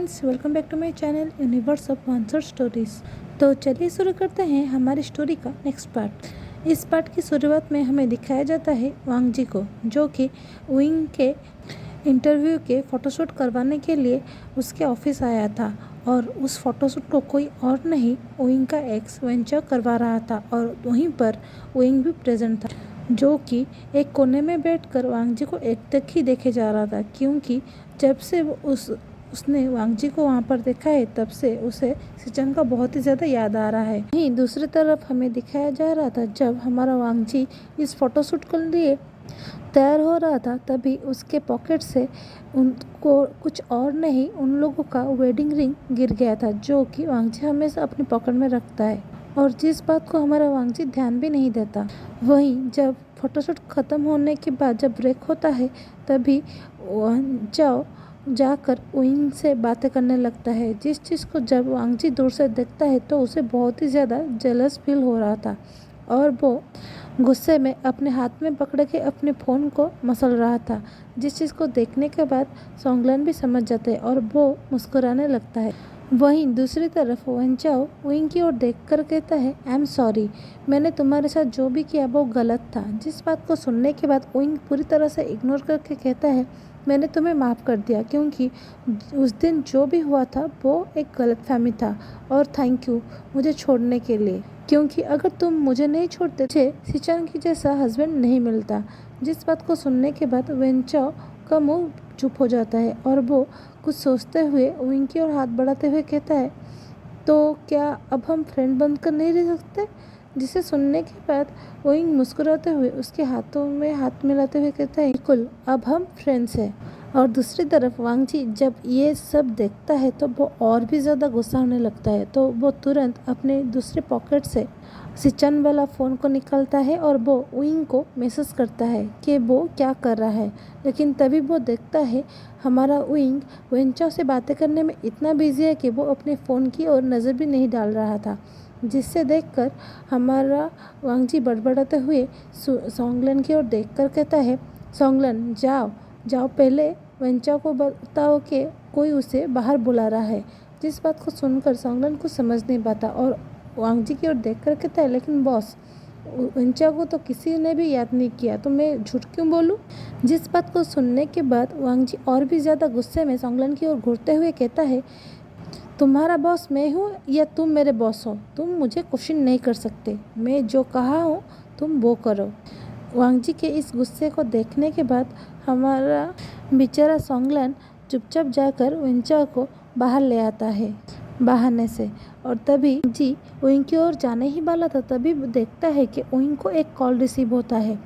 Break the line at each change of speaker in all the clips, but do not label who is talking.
Friends, welcome back to my channel universe of answer stories. तो चलिए शुरू करते हैं हमारी स्टोरी का नेक्स्ट पार्ट। इस पार्ट की शुरुआत में हमें दिखाया जाता है वांग जी को, जो कि विंग के इंटरव्यू के फ़ोटोशूट करवाने के लिए उसके ऑफिस आया था। और उस फोटोशूट को कोई और नहीं, विंग का एक्स वेंचर करवा रहा था। और वहीं पर विंग भी प्रेजेंट था, जो कि एक कोने में बैठकर वांग जी को एकटक ही देखे जा रहा था, क्योंकि जब से उसने वांग जी को वहाँ पर देखा है, तब से उसे सिचन का बहुत ही ज़्यादा याद आ रहा है। वहीं दूसरी तरफ हमें दिखाया जा रहा था, जब हमारा वांग जी इस फोटोशूट के लिए तैयार हो रहा था, तभी उसके पॉकेट से उनको कुछ और नहीं, उन लोगों का वेडिंग रिंग गिर गया था, जो कि वांग जी हमेशा अपने पॉकेट में रखता है और जिस बात को हमारा वांग जी ध्यान भी नहीं देता। वहीं जब फोटोशूट ख़त्म होने के बाद जब ब्रेक होता है, तभी वांग जाओ जाकर विंग से बातें करने लगता है। जिस चीज़ को जब वांग जी दूर से देखता है तो उसे बहुत ही ज़्यादा जेलस फील हो रहा था और वो गुस्से में अपने हाथ में पकड़ के अपने फ़ोन को मसल रहा था। जिस चीज़ को देखने के बाद सोंगलन भी समझ जाते हैं और वो मुस्कुराने लगता है। वहीं दूसरी तरफ वंचाओ विंग की ओर देखकर कहता है, आई एम सॉरी, मैंने तुम्हारे साथ जो भी किया वो गलत था। जिस बात को सुनने के बाद विंग पूरी तरह से इग्नोर करके कहता है, मैंने तुम्हें माफ़ कर दिया, क्योंकि उस दिन जो भी हुआ था वो एक गलतफहमी था। और थैंक यू मुझे छोड़ने के लिए, क्योंकि अगर तुम मुझे नहीं छोड़ते मुझे सिचन की जैसा हस्बैंड नहीं मिलता। जिस बात को सुनने के बाद वेंचाओ का मुंह चुप हो जाता है और वो कुछ सोचते हुए विंग की ओर हाथ बढ़ाते हुए कहता है, तो क्या अब हम फ्रेंड बनकर नहीं रह सकते? जिसे सुनने के बाद विंग मुस्कुराते हुए उसके हाथों में हाथ मिलाते हुए कहता है, बिल्कुल, अब हम फ्रेंड्स हैं। और दूसरी तरफ वांग जी जब ये सब देखता है तो वो और भी ज़्यादा गुस्सा होने लगता है। तो वो तुरंत अपने दूसरे पॉकेट से सिचन वाला फ़ोन को निकालता है और वो विंग को मैसेज करता है कि वो क्या कर रहा है। लेकिन तभी वो देखता है हमारा विंग वेंचाओ से बातें करने में इतना बिजी है कि वो अपने फ़ोन की ओर नज़र भी नहीं डाल रहा था। जिससे देखकर हमारा वांग जी बड़बड़ाते हुए सोंगलन की ओर देखकर कहता है, सोंगलन जाओ जाओ, पहले वेंचाओ को बताओ कि कोई उसे बाहर बुला रहा है। जिस बात को सुनकर सोंगलन कुछ समझ नहीं पाता और वांग जी की ओर देखकर कहता है, लेकिन बॉस, वेंचाओ को तो किसी ने भी याद नहीं किया, तो मैं झूठ क्यों बोलूं? जिस बात को सुनने के बाद वांग जी और भी ज़्यादा गुस्से में सोंगलन की ओर घूरते हुए कहता है, तुम्हारा बॉस मैं हूँ या तुम मेरे बॉस हो? तुम मुझे क्वेश्चन नहीं कर सकते। मैं जो कहा हूँ तुम वो करो। वांग जी के इस गुस्से को देखने के बाद हमारा बेचारा सोंगलन चुपचाप जाकर वेंचाओ को बाहर ले आता है बहाने से। और तभी जी विंग की ओर जाने ही वाला था, तभी वो देखता है कि विंग को एक कॉल रिसीव होता है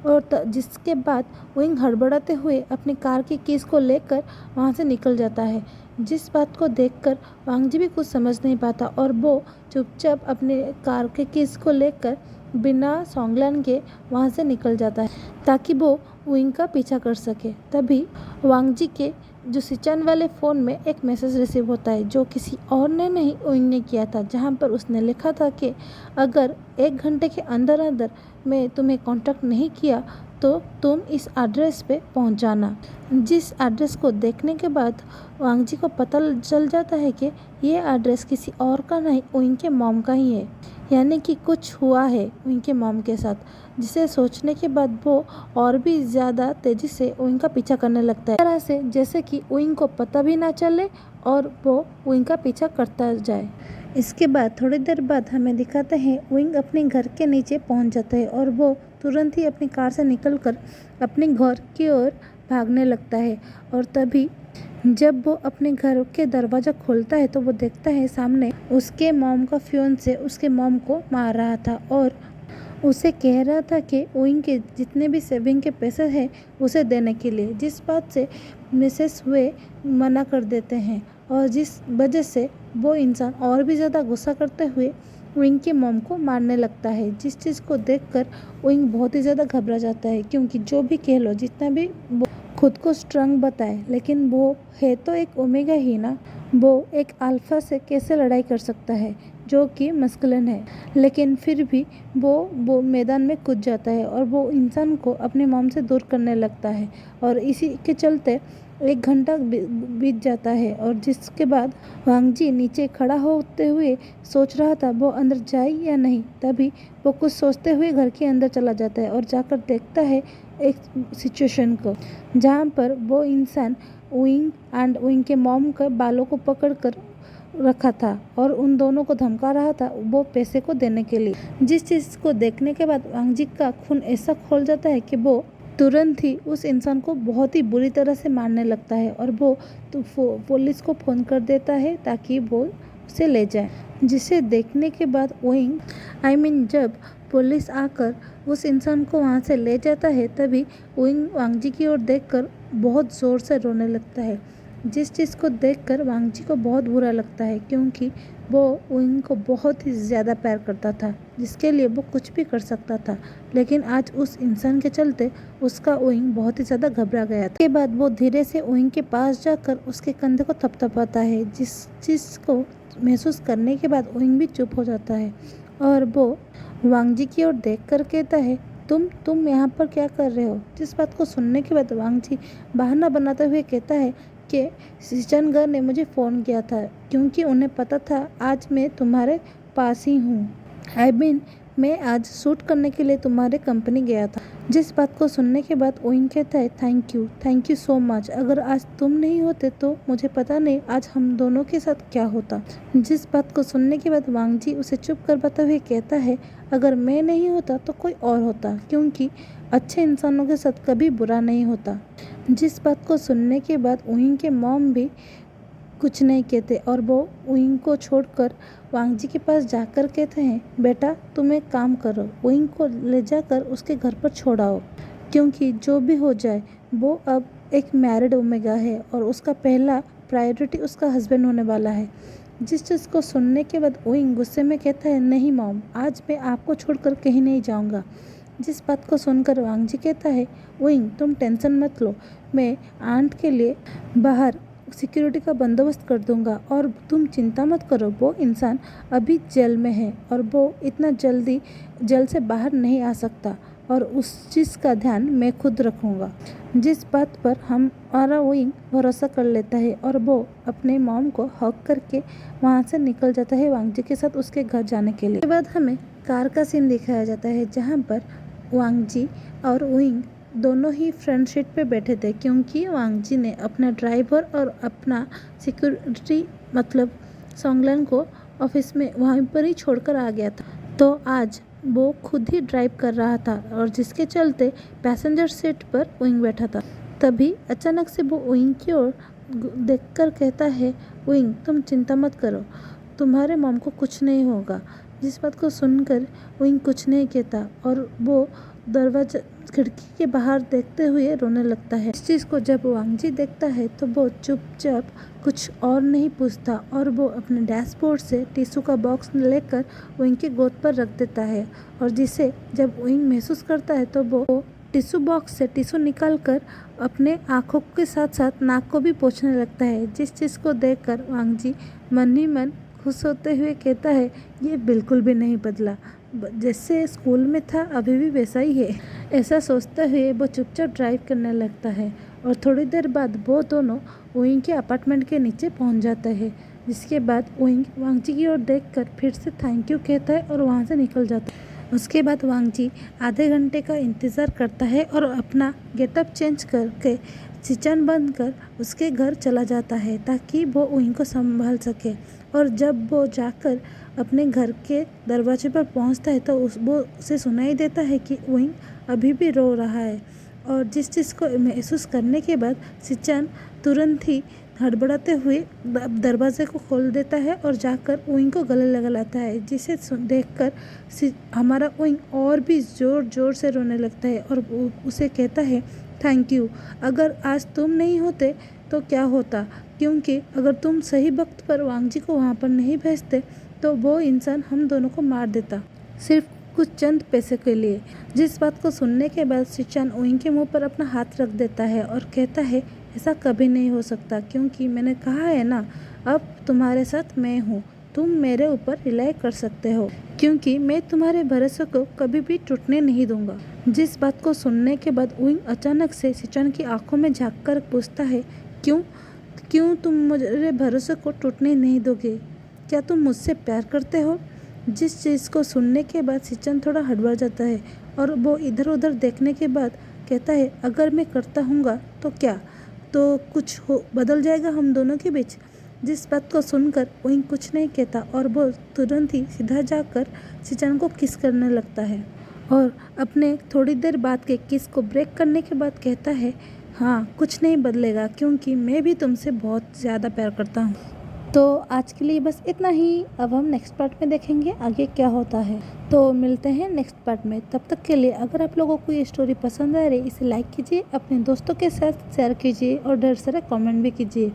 और जिसके बाद विंग हड़बड़ाते हुए अपनी कार की कीज़ को लेकर वहाँ से निकल जाता है। जिस बात को देखकर वांग जी भी कुछ समझ नहीं पाता और वो चुपचाप अपने कार के कीज़ को लेकर बिना सोंगलन के वहाँ से निकल जाता है, ताकि वो विंग का पीछा कर सके। तभी वांग जी के जो सिचन वाले फ़ोन में एक मैसेज रिसीव होता है, जो किसी और ने नहीं विंग ने किया था, जहाँ पर उसने लिखा था कि अगर 1 घंटे के अंदर अंदर मैं तुम्हें कांटेक्ट नहीं किया तो तुम इस एड्रेस पे पहुंच जाना। जिस एड्रेस को देखने के बाद वांग जी को पता चल जाता है कि ये एड्रेस किसी और का नहीं, विंग के मॉम का ही है, यानी कि कुछ हुआ है विंग के मॉम के साथ। जिसे सोचने के बाद वो और भी ज़्यादा तेज़ी से विंग का पीछा करने लगता है, तरह से जैसे कि विंग को पता भी ना चले और वो विंग का पीछा करता जाए। इसके बाद थोड़ी देर बाद हमें दिखाते हैं विंग अपने घर के नीचे पहुंच जाता है और वो तुरंत ही अपनी कार से निकलकर अपने घर की ओर भागने लगता है। और तभी जब वो अपने घर के दरवाज़ा खोलता है तो वो देखता है सामने उसके मॉम का फियोंसे उसके मॉम को मार रहा था और उसे कह रहा था कि विंग के जितने भी सेविंग के पैसे हैं उसे देने के लिए। जिस बात से मिसेस वे मना कर देते हैं और जिस वजह से वो इंसान और भी ज़्यादा गुस्सा करते हुए विंग के मॉम को मारने लगता है। जिस चीज़ को देखकर विंग बहुत ही ज़्यादा घबरा जाता है, क्योंकि जो भी कह लो, जितना भी वो खुद को स्ट्रांग बताए, लेकिन वो है तो एक ओमेगा ही ना। वो एक अल्फा से कैसे लड़ाई कर सकता है जो कि मस्कुलिन है? लेकिन फिर भी वो मैदान में कूद जाता है और वो इंसान को अपने मॉम से दूर करने लगता है। और इसी के चलते 1 घंटा बीत जाता है और जिसके बाद वांग जी नीचे खड़ा होते हुए सोच रहा था वो अंदर जाए या नहीं। तभी वो कुछ सोचते हुए घर के अंदर चला जाता है और जाकर देखता है एक सिचुएशन को, जहाँ पर वो इंसान उइंग के मॉम के बालों को पकड़ कर रखा था और उन दोनों को धमका रहा था वो पैसे को देने के लिए। जिस चीज़ को देखने के बाद वांग जी का खून ऐसा खोल जाता है कि वो तुरंत ही उस इंसान को बहुत ही बुरी तरह से मारने लगता है और वो पुलिस को फ़ोन कर देता है ताकि वो उसे ले जाए। जिसे देखने के बाद जब पुलिस आकर उस इंसान को वहाँ से ले जाता है तभी वांग जी की ओर देखकर बहुत ज़ोर से रोने लगता है। जिस चीज़ को देखकर वांग जी को बहुत बुरा लगता है क्योंकि वो उइंग को बहुत ही ज़्यादा प्यार करता था, जिसके लिए वो कुछ भी कर सकता था। लेकिन आज उस इंसान के चलते उसका उइंग बहुत ही ज़्यादा घबरा गया था। के बाद वो धीरे से उइंग के पास जाकर उसके कंधे को थपथपाता है, जिस चीज़ को महसूस करने के बाद उइंग भी चुप हो जाता है और वो वांग जी की ओर देख कर कहता है, तुम यहाँ पर क्या कर रहे हो? जिस बात को सुनने के बाद वांग जी बहाना बनाते हुए कहता है कि सिचनगर ने मुझे फ़ोन किया था क्योंकि उन्हें पता था आज मैं तुम्हारे पास ही हूँ। मैं आज शूट करने के लिए तुम्हारे कंपनी गया था। जिस बात को सुनने के बाद उइंग कहता है, थैंक यू सो मच। अगर आज तुम नहीं होते तो मुझे पता नहीं आज हम दोनों के साथ क्या होता। जिस बात को सुनने के बाद वांग जी उसे चुप करवाते हुए कहता है, अगर मैं नहीं होता तो कोई और होता, क्योंकि अच्छे इंसानों के साथ कभी बुरा नहीं होता। जिस बात को सुनने के बाद उइंग के मॉम भी कुछ नहीं कहते और वो उइंग को छोड़कर वांग जी के पास जाकर कहते हैं, बेटा तुम एक काम करो, उइंग को ले जाकर उसके घर पर छोड़ाओ, क्योंकि जो भी हो जाए वो अब एक मैरिड ओमेगा है और उसका पहला प्रायोरिटी उसका हस्बैंड होने वाला है। जिस चीज़ को सुनने के बाद उइंग गुस्से में कहता है, नहीं मॉम, आज मैं आपको छोड़कर कहीं नहीं जाऊँगा। जिस बात को सुनकर वांग जी कहता है, उइंग तुम टेंशन मत लो, मैं आंट के लिए बाहर सिक्योरिटी का बंदोबस्त कर दूंगा और तुम चिंता मत करो, वो इंसान अभी जेल में है और वो इतना जल्दी जेल से बाहर नहीं आ सकता और उस चीज़ का ध्यान मैं खुद रखूँगा। जिस बात पर हमारा उइंग भरोसा कर लेता है और वो अपने मॉम को हक करके वहाँ से निकल जाता है वांग जी के साथ उसके घर जाने के लिए। उसके बाद हमें कार का सीन दिखाया जाता है जहाँ पर वांग जी और उइंग दोनों ही फ्रंट सीट पे बैठे थे क्योंकि वांग जी ने अपना ड्राइवर और अपना सिक्योरिटी मतलब सोंगलन को ऑफिस में वहीं पर ही छोड़कर आ गया था। तो आज वो खुद ही ड्राइव कर रहा था और जिसके चलते पैसेंजर सीट पर उइंग बैठा था। तभी अचानक से वो उइंग की ओर देखकर कहता है, उइंग तुम चिंता मत करो, तुम्हारे मॉम को कुछ नहीं होगा। जिस बात को सुनकर उइंग कुछ नहीं कहता और वो दरवाजा खिड़की के बाहर देखते हुए रोने लगता है। इस चीज़ को जब वांग जी देखता है तो वो चुपचाप कुछ और नहीं पूछता और वो अपने डैशबोर्ड से टिश्यू का बॉक्स लेकर उइंग की गोद पर रख देता है और जिसे जब उइंग महसूस करता है तो वो टिश्यू बॉक्स से टिश्यू निकाल कर अपने आँखों के साथ साथ नाक को भी पोंछने लगता है। जिस चीज़ को देखकर वांग जी मन ही मन खुश होते हुए कहता है, ये बिल्कुल भी नहीं बदला, जैसे स्कूल में था अभी भी वैसा ही है। ऐसा सोचते हुए वो चुपचाप ड्राइव करने लगता है और थोड़ी देर बाद वो दोनों उइंग के अपार्टमेंट के नीचे पहुंच जाते हैं। जिसके बाद उइंग वांग जी की ओर देखकर फिर से थैंक यू कहता है और वहां से निकल जाता है। उसके बाद वांग जी आधे घंटे का इंतज़ार करता है और अपना गेटअप चेंज करके सिचन बंद कर उसके घर चला जाता है ताकि वो उइंग को संभाल सके। और जब वो जाकर अपने घर के दरवाजे पर पहुंचता है तो वो उसे सुनाई देता है कि उइंग अभी भी रो रहा है और जिस चीज़ को महसूस करने के बाद सिचन तुरंत ही हड़बड़ाते हुए दरवाजे को खोल देता है और जाकर उइंग को गले लगा लाता है, जिसे देखकर हमारा उइंग और भी ज़ोर ज़ोर से रोने लगता है और उसे कहता है, थैंक यू, अगर आज तुम नहीं होते तो क्या होता, क्योंकि अगर तुम सही वक्त पर वांग जी को वहाँ पर नहीं भेजते तो वो इंसान हम दोनों को मार देता, सिर्फ कुछ चंद पैसे के लिए। जिस बात को सुनने के बाद सिचन उइंग के मुंह पर अपना हाथ रख देता है और कहता है, ऐसा कभी नहीं हो सकता, क्योंकि मैंने कहा है ना, अब तुम्हारे साथ मैं हूँ, तुम मेरे ऊपर रिलाई कर सकते हो, क्योंकि मैं तुम्हारे भरोसे को कभी भी टूटने नहीं दूंगा। जिस बात को सुनने के बाद उइंग अचानक से सिचन की आंखों में झांक कर पूछता है, क्यों क्यों तुम मेरे भरोसे को टूटने नहीं दोगे? क्या तुम मुझसे प्यार करते हो? जिस चीज़ को सुनने के बाद सिचन थोड़ा हड़बड़ा जाता है और वो इधर उधर देखने के बाद कहता है, अगर मैं करता हूँगा तो क्या? तो कुछ हो बदल जाएगा हम दोनों के बीच? जिस बात को सुनकर विंग कुछ नहीं कहता और वो तुरंत ही सीधा जाकर सिचन को किस करने लगता है और अपने थोड़ी देर बाद के किस को ब्रेक करने के बाद कहता है, हाँ कुछ नहीं बदलेगा क्योंकि मैं भी तुमसे बहुत ज़्यादा प्यार करता हूँ। तो आज के लिए बस इतना ही। अब हम नेक्स्ट पार्ट में देखेंगे आगे क्या होता है। तो मिलते हैं नेक्स्ट पार्ट में। तब तक के लिए अगर आप लोगों को ये स्टोरी पसंद आ रही है इसे लाइक कीजिए, अपने दोस्तों के साथ शेयर कीजिए और ढेर सारे कमेंट भी कीजिए।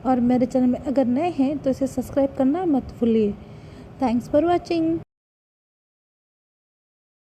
और मेरे चैनल में अगर नए हैं तो इसे सब्सक्राइब करना मत भूलिए। Thanks for watching.